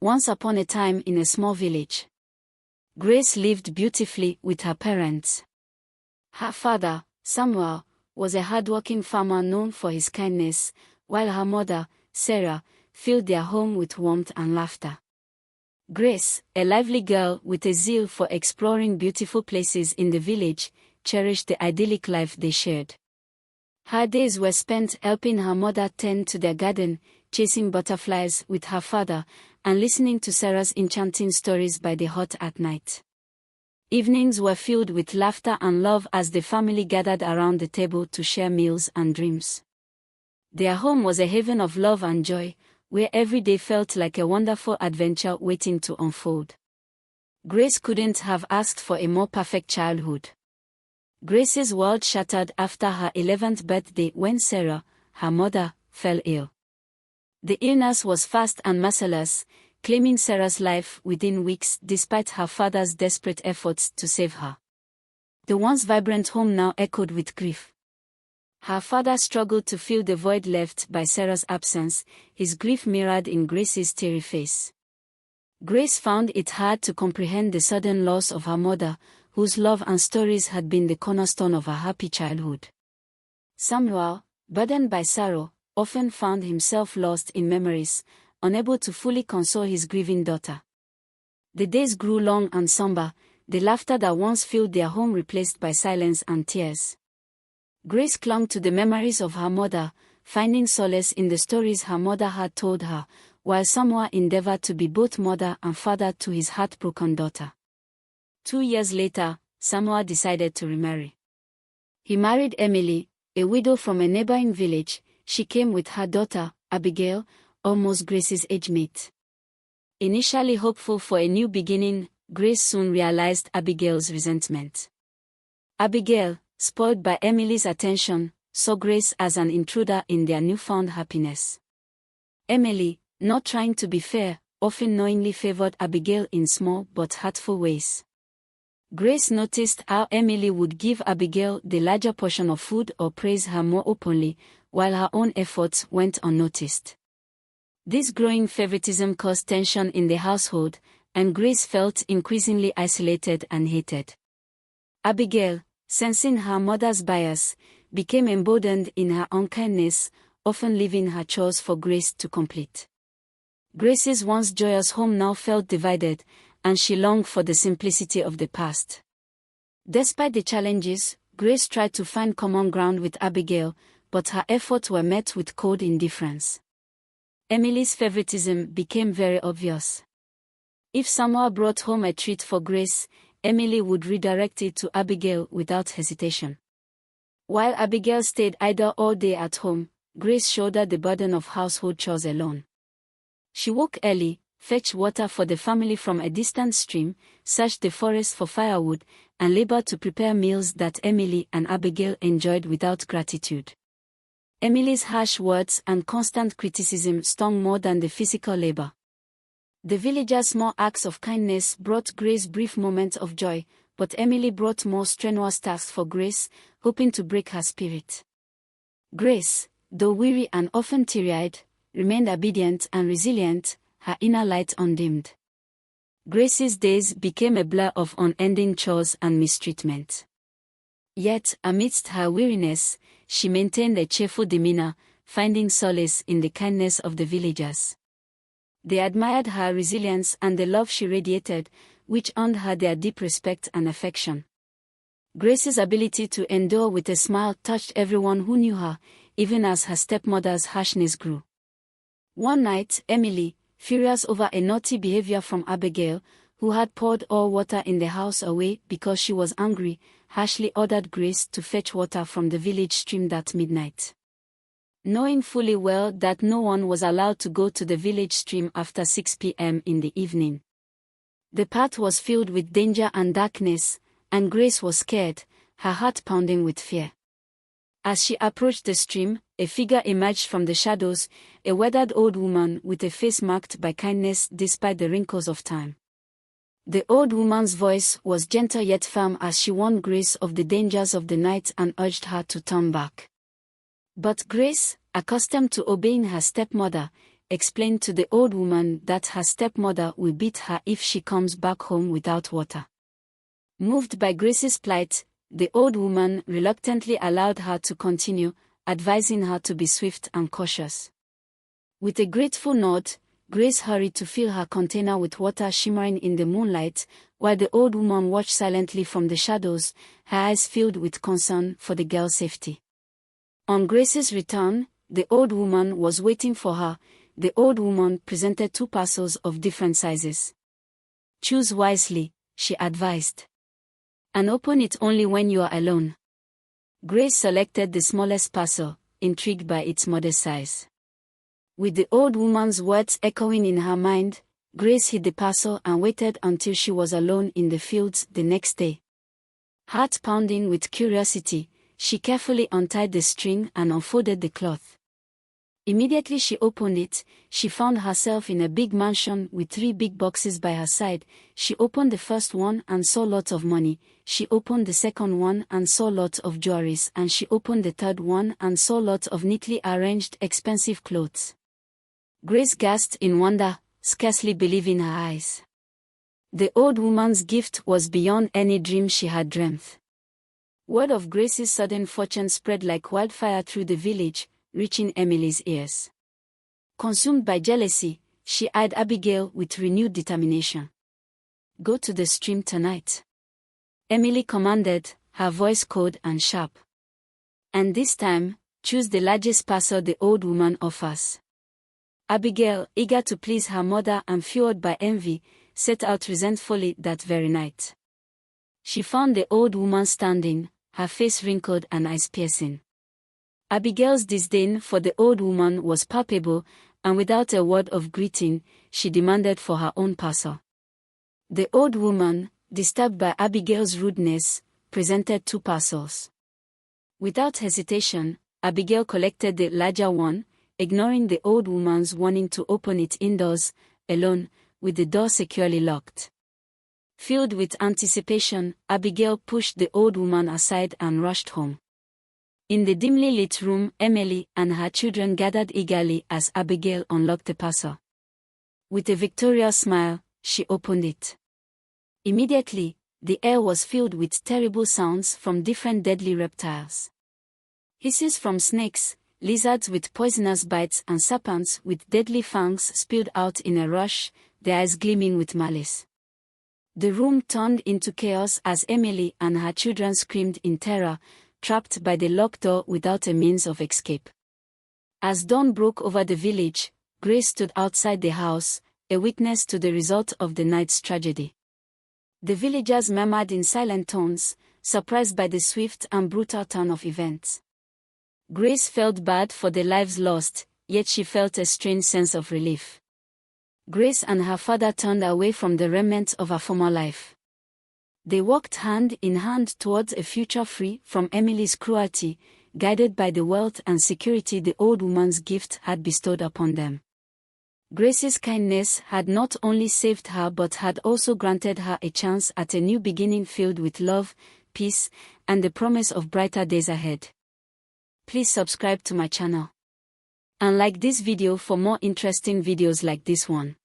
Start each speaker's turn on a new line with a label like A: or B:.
A: Once upon a time in a small village, Grace lived beautifully with her parents. Her father, Samuel, was a hardworking farmer known for his kindness, while her mother, Sarah, filled their home with warmth and laughter. Grace, a lively girl with a zeal for exploring beautiful places in the village, cherished the idyllic life they shared. Her days were spent helping her mother tend to their garden, chasing butterflies with her father, and listening to Sarah's enchanting stories by the heart at night. Evenings were filled with laughter and love as the family gathered around the table to share meals and dreams. Their home was a haven of love and joy, where every day felt like a wonderful adventure waiting to unfold. Grace couldn't have asked for a more perfect childhood. Grace's world shattered after her 11th birthday when Sarah, her mother, fell ill. The illness was fast and merciless, claiming Sarah's life within weeks despite her father's desperate efforts to save her. The once vibrant home now echoed with grief. Her father struggled to fill the void left by Sarah's absence, his grief mirrored in Grace's teary face. Grace found it hard to comprehend the sudden loss of her mother, whose love and stories had been the cornerstone of her happy childhood. Samuel, burdened by sorrow, often found himself lost in memories, unable to fully console his grieving daughter. The days grew long and somber, the laughter that once filled their home replaced by silence and tears. Grace clung to the memories of her mother, finding solace in the stories her mother had told her, while Samuel endeavored to be both mother and father to his heartbroken daughter. 2 years later, Samuel decided to remarry. He married Emily, a widow from a neighboring village. She came with her daughter, Abigail, almost Grace's age mate. Initially hopeful for a new beginning, Grace soon realized Abigail's resentment. Abigail, spoiled by Emily's attention, saw Grace as an intruder in their newfound happiness. Emily, not trying to be fair, often knowingly favored Abigail in small but hurtful ways. Grace noticed how Emily would give Abigail the larger portion of food or praise her more openly, while her own efforts went unnoticed. This growing favoritism caused tension in the household, and Grace felt increasingly isolated and hated. Abigail, sensing her mother's bias, became emboldened in her unkindness, often leaving her chores for Grace to complete. Grace's once joyous home now felt divided, and she longed for the simplicity of the past. Despite the challenges, Grace tried to find common ground with Abigail, but her efforts were met with cold indifference. Emily's favoritism became very obvious. If Samuel brought home a treat for Grace, Emily would redirect it to Abigail without hesitation. While Abigail stayed idle all day at home, Grace shouldered the burden of household chores alone. She woke early, fetched water for the family from a distant stream, searched the forest for firewood, and labored to prepare meals that Emily and Abigail enjoyed without gratitude. Emily's harsh words and constant criticism stung more than the physical labor. The villagers' small acts of kindness brought Grace brief moments of joy, but Emily brought more strenuous tasks for Grace, hoping to break her spirit. Grace, though weary and often teary-eyed, remained obedient and resilient, her inner light undimmed. Grace's days became a blur of unending chores and mistreatment. Yet, amidst her weariness, she maintained a cheerful demeanor, finding solace in the kindness of the villagers. They admired her resilience and the love she radiated, which earned her their deep respect and affection. Grace's ability to endure with a smile touched everyone who knew her, even as her stepmother's harshness grew. One night, Emily, furious over a naughty behavior from Abigail, who had poured all water in the house away because she was angry, harshly ordered Grace to fetch water from the village stream that midnight. Knowing fully well that no one was allowed to go to the village stream after 6 p.m. in the evening. The path was filled with danger and darkness, and Grace was scared, her heart pounding with fear. As she approached the stream, a figure emerged from the shadows, a weathered old woman with a face marked by kindness despite the wrinkles of time. The old woman's voice was gentle yet firm as she warned Grace of the dangers of the night and urged her to turn back. But Grace, accustomed to obeying her stepmother, explained to the old woman that her stepmother will beat her if she comes back home without water. Moved by Grace's plight, the old woman reluctantly allowed her to continue, advising her to be swift and cautious. With a grateful nod, Grace hurried to fill her container with water shimmering in the moonlight, while the old woman watched silently from the shadows, her eyes filled with concern for the girl's safety. On Grace's return, the old woman was waiting for her. The old woman presented 2 parcels of different sizes. "Choose wisely," she advised. "And open it only when you are alone." Grace selected the smallest parcel, intrigued by its modest size. With the old woman's words echoing in her mind, Grace hid the parcel and waited until she was alone in the fields the next day. Heart pounding with curiosity, she carefully untied the string and unfolded the cloth. Immediately she opened it, she found herself in a big mansion with 3 big boxes by her side. She opened the first one and saw lots of money, she opened the second one and saw lots of jewelries, and she opened the third one and saw lots of neatly arranged expensive clothes. Grace gasped in wonder, scarcely believing her eyes. The old woman's gift was beyond any dream she had dreamt. Word of Grace's sudden fortune spread like wildfire through the village, reaching Emily's ears. Consumed by jealousy, she eyed Abigail with renewed determination. "Go to the stream tonight," Emily commanded, her voice cold and sharp. "And this time, choose the largest parcel the old woman offers." Abigail, eager to please her mother and fueled by envy, set out resentfully that very night. She found the old woman standing, her face wrinkled and eyes-piercing. Abigail's disdain for the old woman was palpable, and without a word of greeting, she demanded for her own parcel. The old woman, disturbed by Abigail's rudeness, presented 2 parcels. Without hesitation, Abigail collected the larger one, ignoring the old woman's warning to open it indoors, alone, with the door securely locked. Filled with anticipation, Abigail pushed the old woman aside and rushed home. In the dimly lit room, Emily and her children gathered eagerly as Abigail unlocked the parcel. With a victorious smile, she opened it. Immediately, the air was filled with terrible sounds from different deadly reptiles. Hisses from snakes, lizards with poisonous bites, and serpents with deadly fangs spilled out in a rush, their eyes gleaming with malice. The room turned into chaos as Emily and her children screamed in terror, trapped by the locked door without a means of escape. As dawn broke over the village, Grace stood outside the house, a witness to the result of the night's tragedy. The villagers murmured in silent tones, surprised by the swift and brutal turn of events. Grace felt bad for the lives lost, yet she felt a strange sense of relief. Grace and her father turned away from the remnants of her former life. They walked hand in hand towards a future free from Emily's cruelty, guided by the wealth and security the old woman's gift had bestowed upon them. Grace's kindness had not only saved her but had also granted her a chance at a new beginning filled with love, peace, and the promise of brighter days ahead. Please subscribe to my channel and like this video for more interesting videos like this one.